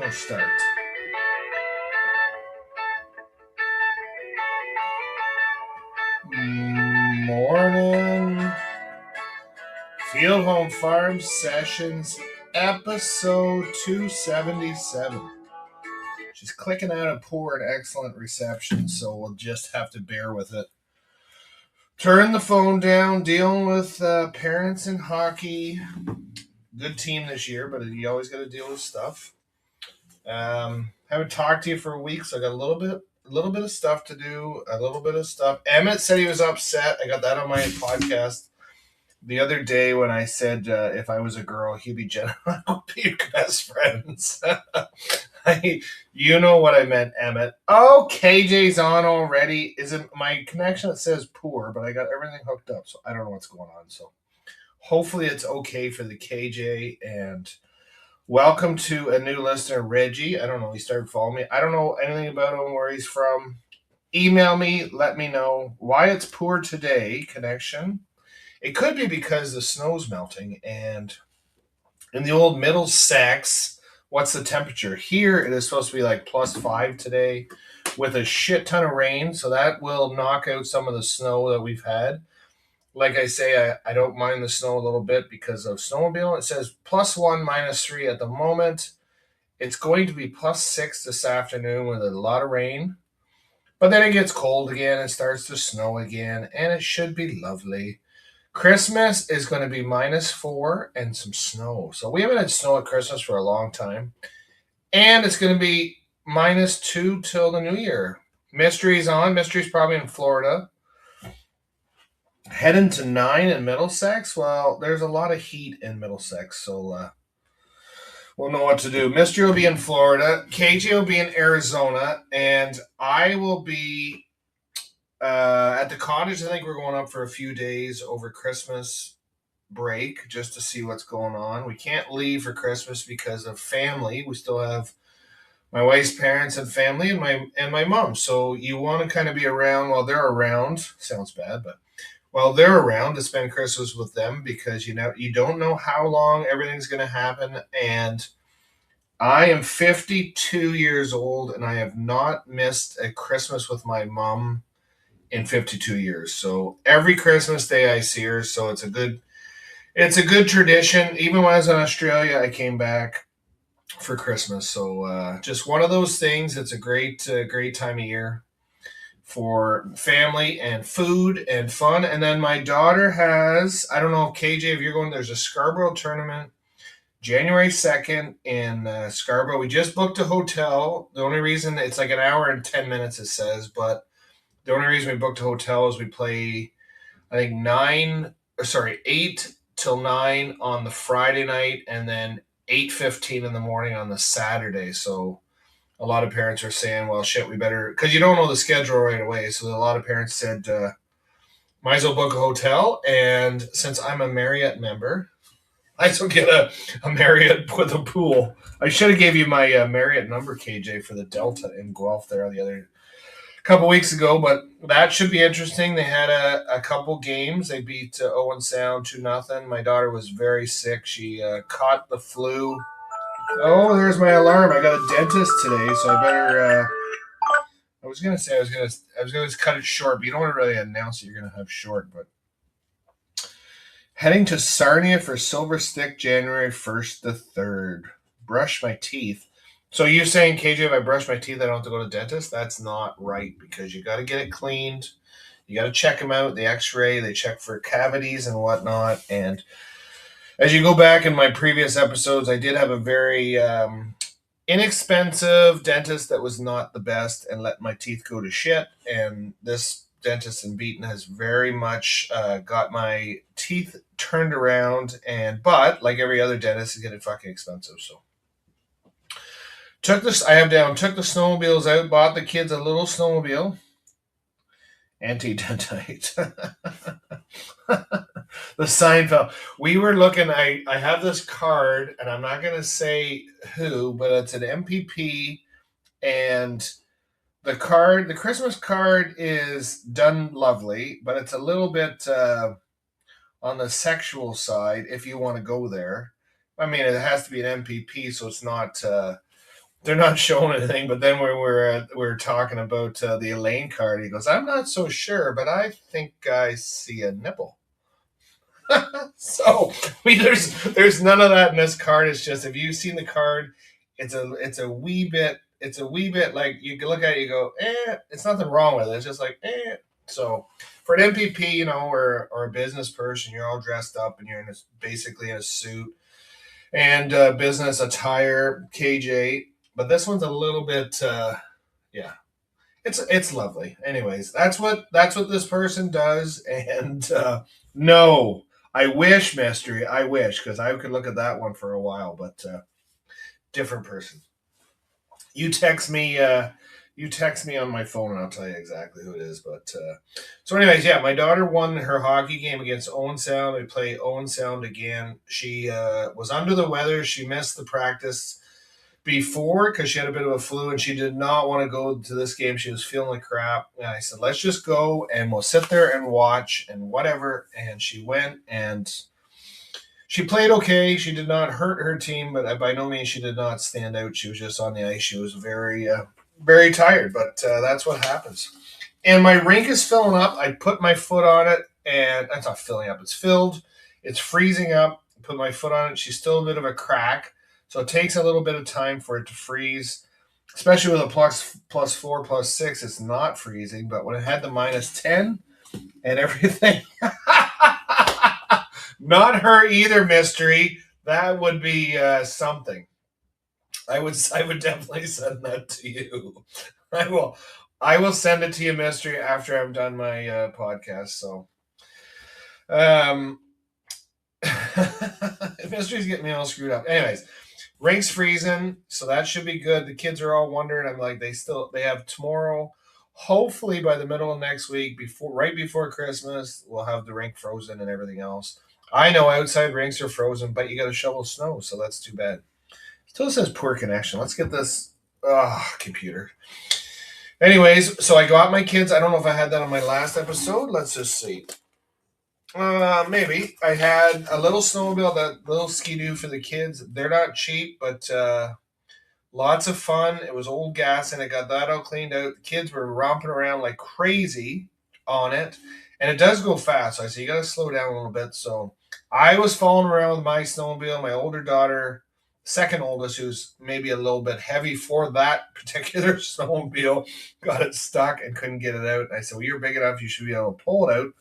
we'll start. Morning. Field Home Farm Sessions, episode 277. She's clicking out a poor and excellent reception, so we'll just have to bear with it. Turn the phone down, dealing with parents in hockey. Good team this year, but you always got to deal with stuff. Haven't talked to you for a week, so I got a little bit of stuff to do. Emmett said he was upset. I got that on my podcast the other day when I said if I was a girl, he'd be Jenna. I would be best friends. You know what I meant, Emmett. Oh, KJ's on already. Isn't my connection? It says poor, but I got everything hooked up, so I don't know what's going on. So hopefully it's okay for the KJ. And welcome to a new listener, Reggie. I don't know. He started following me. I don't know anything about him, where he's from. Email me. Let me know why it's poor today. Connection. It could be because the snow's melting, and in the old Middlesex, what's the temperature? Here it is supposed to be like +5 today with a shit ton of rain, so that will knock out some of the snow that we've had. Like I say, I don't mind the snow a little bit because of snowmobile. It says +1, -3 at the moment. It's going to be +6 this afternoon with a lot of rain. But then it gets cold again and starts to snow again, and it should be lovely. Christmas is going to be -4 and some snow. So we haven't had snow at Christmas for a long time. And it's going to be -2 till the new year. Mystery's on. Mystery's probably in Florida. Heading to 9 in Middlesex. Well, there's a lot of heat in Middlesex, so we'll know what to do. Mystery will be in Florida. KJ will be in Arizona. And I will be at the cottage. I think we're going up for a few days over Christmas break just to see what's going on. We can't leave for Christmas because of family. We still have my wife's parents and family and my mom. So you want to kind of be around while they're around. Sounds bad, but while they're around to spend Christmas with them, because you don't know how long everything's going to happen. And I am 52 years old and I have not missed a Christmas with my mom in 52 years. So every Christmas day I see her. So it's a good tradition. Even when I was in Australia, I came back for Christmas. So just one of those things. It's a great time of year for family and food and fun. And then my daughter has, I don't know if KJ, if you're going, there's a Scarborough tournament January 2nd in Scarborough. We just booked a hotel. The only reason it's like an hour and 10 minutes, it says, but the only reason we booked a hotel is we play, I think 8 till 9 on the Friday night, and then 8:15 in the morning on the Saturday. So a lot of parents are saying, well, shit, we better, because you don't know the schedule right away. So a lot of parents said, might as well book a hotel. And since I'm a Marriott member, I might as well get a Marriott with a pool. I should have gave you my Marriott number, KJ, for the Delta in Guelph there the other couple weeks ago, but that should be interesting. They had a couple games. They beat Owen Sound 2-0. My daughter was very sick. She caught the flu. Oh, there's my alarm. I got a dentist today, so I better. I was gonna cut it short, but you don't want to really announce that you're gonna have short. But heading to Sarnia for Silver Stick, January 1st to 3rd. Brush my teeth. So you're saying, KJ, if I brush my teeth, I don't have to go to the dentist? That's not right, because you got to get it cleaned. You got to check them out, the x-ray. They check for cavities and whatnot. And as you go back in my previous episodes, I did have a very inexpensive dentist that was not the best and let my teeth go to shit. And this dentist in Beaton has very much got my teeth turned around. But like every other dentist, is getting fucking expensive. So took the snowmobiles out, bought the kids a little snowmobile, anti-dentite. The Seinfeld. We were looking, I have this card, and I'm not going to say who, but it's an MPP, and the Christmas card is done lovely, but it's a little bit on the sexual side if you want to go there. I mean, it has to be an MPP, so it's not they're not showing anything. But then when we're talking about the Elaine card, he goes, "I'm not so sure, but I think I see a nipple." So there's none of that in this card. It's just if you've seen the card, it's a wee bit like you can look at it, you go, it's nothing wrong with it. It's just like, So for an MPP, or a business person, you're all dressed up and you're basically in a suit and business attire, KJ. But this one's a little bit, yeah, it's lovely. Anyways, that's what this person does, and no, I wish, mystery. I wish, because I could look at that one for a while, but different person. You text me. You text me on my phone, and I'll tell you exactly who it is. But so, anyways, yeah, my daughter won her hockey game against Owen Sound. We play Owen Sound again. She was under the weather. She missed the practice before because she had a bit of a flu and she did not want to go to this game. She was feeling like crap. And I said, let's just go and we'll sit there and watch and whatever. And she went and she played okay. She did not hurt her team, but by no means she did not stand out. She was just on the ice. She was very tired, but that's what happens. And my rink is filling up. I put my foot on it, and it's not filling up. It's filled. It's freezing up. I put my foot on it. She's still a bit of a crack, so it takes a little bit of time for it to freeze. Especially with a plus 4, +6, it's not freezing. But when it had the -10 and everything, not her either, mystery. That would be something. I would definitely send that to you. I will. I will send it to you, mystery, after I've done my podcast. So, um, mystery's getting me all screwed up. Anyways, rink's freezing, so that should be good. The kids are all wondering. I'm like, they have tomorrow. Hopefully, by the middle of next week, right before Christmas, we'll have the rink frozen and everything else. I know outside rinks are frozen, but you got to shovel snow, so that's too bad. Still says poor connection. Let's get this computer. Anyways, so I got my kids. I don't know if I had that on my last episode. Let's just see. Maybe I had a little snowmobile, that little ski-doo for the kids. They're not cheap, but lots of fun. It was old gas, and I got that all cleaned out. The kids were romping around like crazy on it, and it does go fast. So I said you got to slow down a little bit. So I was falling around with my snowmobile. My older daughter, second oldest, who's maybe a little bit heavy for that particular snowmobile, got it stuck and couldn't get it out. And I said, well, you're big enough, you should be able to pull it out.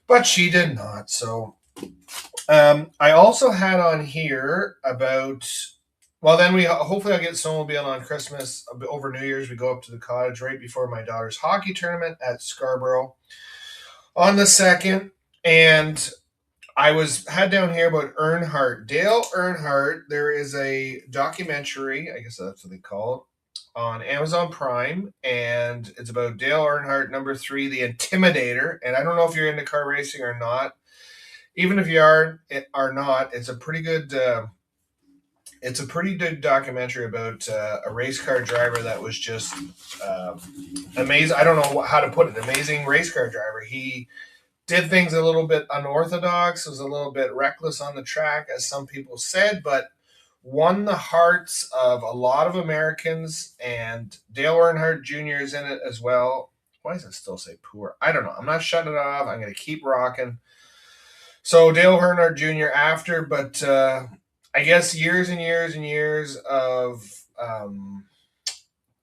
But she did not. So I also had on here about, well, then hopefully I'll get snowmobile on Christmas. Over New Year's, we go up to the cottage right before my daughter's hockey tournament at Scarborough on the 2nd. And I had down here about Earnhardt. Dale Earnhardt, there is a documentary, I guess that's what they call it, on Amazon Prime, and it's about Dale Earnhardt, number 3, the Intimidator. And I don't know if you're into car racing or not. Even if you are not, it's a pretty good documentary about a race car driver that was just amazing. I don't know how to put it. Amazing race car driver. He did things a little bit unorthodox, was a little bit reckless on the track, as some people said, but won the hearts of a lot of Americans, and Dale Earnhardt Jr. is in it as well. Why does it still say poor? I don't know. I'm not shutting it off. I'm going to keep rocking. So Dale Earnhardt Jr. after, but I guess years and years and years of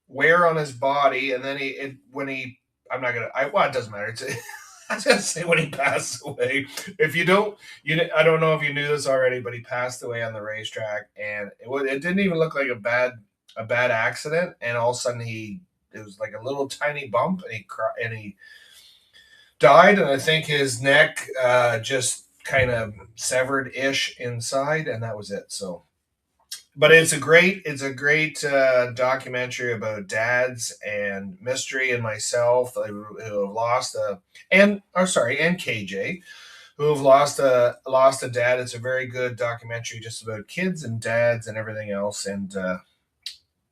wear on his body, and then it doesn't matter. I was gonna say when he passed away. If you don't, I don't know if you knew this already, but he passed away on the racetrack, and it didn't even look like a bad accident. And all of a sudden, it was like a little tiny bump, and he died. And I think his neck just kind of severed ish inside, and that was it. So. But it's a great documentary about dads and mystery and myself who have lost and KJ who have lost a dad. It's a very good documentary just about kids and dads and everything else. And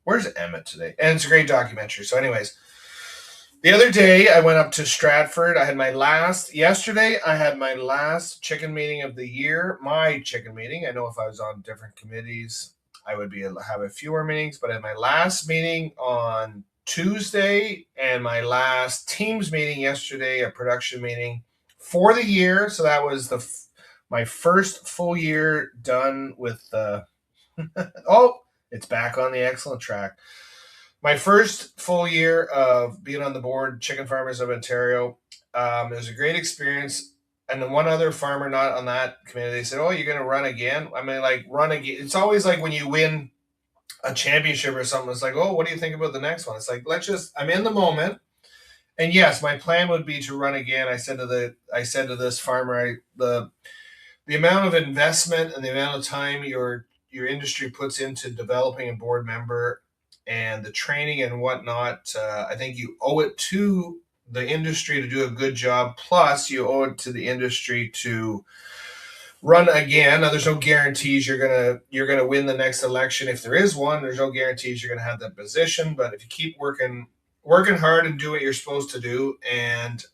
where's Emmett today? And it's a great documentary. So, anyways, the other day I went up to Stratford. Yesterday I had my last chicken meeting of the year. My chicken meeting. I know if I was on different committees, I would be have a few more meetings. But at my last meeting on Tuesday and my last teams meeting yesterday, a production meeting for the year. So that was my first full year done with oh, it's back on the excellent track. My first full year of being on the board, Chicken Farmers of Ontario. It was a great experience. And then one other farmer not on that committee, they said, "Oh, you're going to run again?" I mean, like run again. It's always like when you win a championship or something. It's like, "Oh, what do you think about the next one?" It's like, I'm in the moment. And yes, my plan would be to run again. I said to this farmer, the amount of investment and the amount of time your industry puts into developing a board member and the training and whatnot, I think you owe it to the industry to do a good job. Plus, you owe it to the industry to run again. Now, there's no guarantees you're gonna win the next election. If there is one, there's no guarantees you're gonna have that position. But if you keep working hard and do what you're supposed to do, and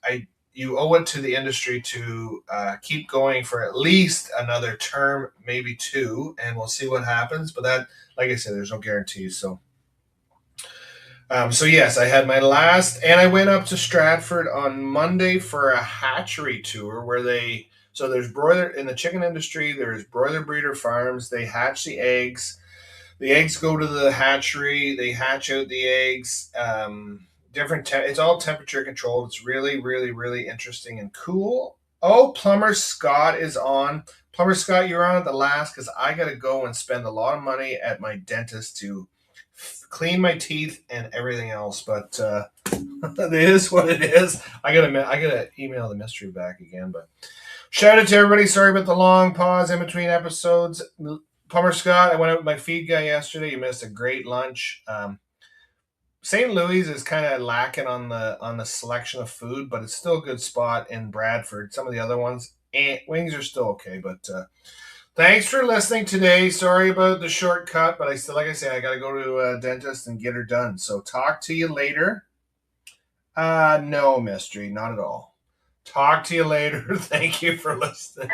you owe it to the industry to keep going for at least another term, maybe two, and we'll see what happens. But that, like I said, there's no guarantees. So yes, I had my last, and I went up to Stratford on Monday for a hatchery tour where so there's broiler in the chicken industry. There's broiler breeder farms. They hatch the eggs. The eggs go to the hatchery. They hatch out the eggs. It's all temperature controlled. It's really, really, really interesting and cool. Oh, Plumber Scott is on. Plumber Scott, you're on at the last because I got to go and spend a lot of money at my dentist to clean my teeth and everything else. But it is what it is. I gotta email the mystery back again. But shout out to everybody. Sorry about the long pause in between episodes. Plumber Scott, I went out with my feed guy yesterday. You missed a great lunch. St. Louis is kind of lacking on the selection of food, but it's still a good spot in Bradford. Some of the other ones, wings are still okay. But thanks for listening today. Sorry about the shortcut, but like I say, I got to go to a dentist and get her done. So talk to you later. No mystery, not at all. Talk to you later. Thank you for listening.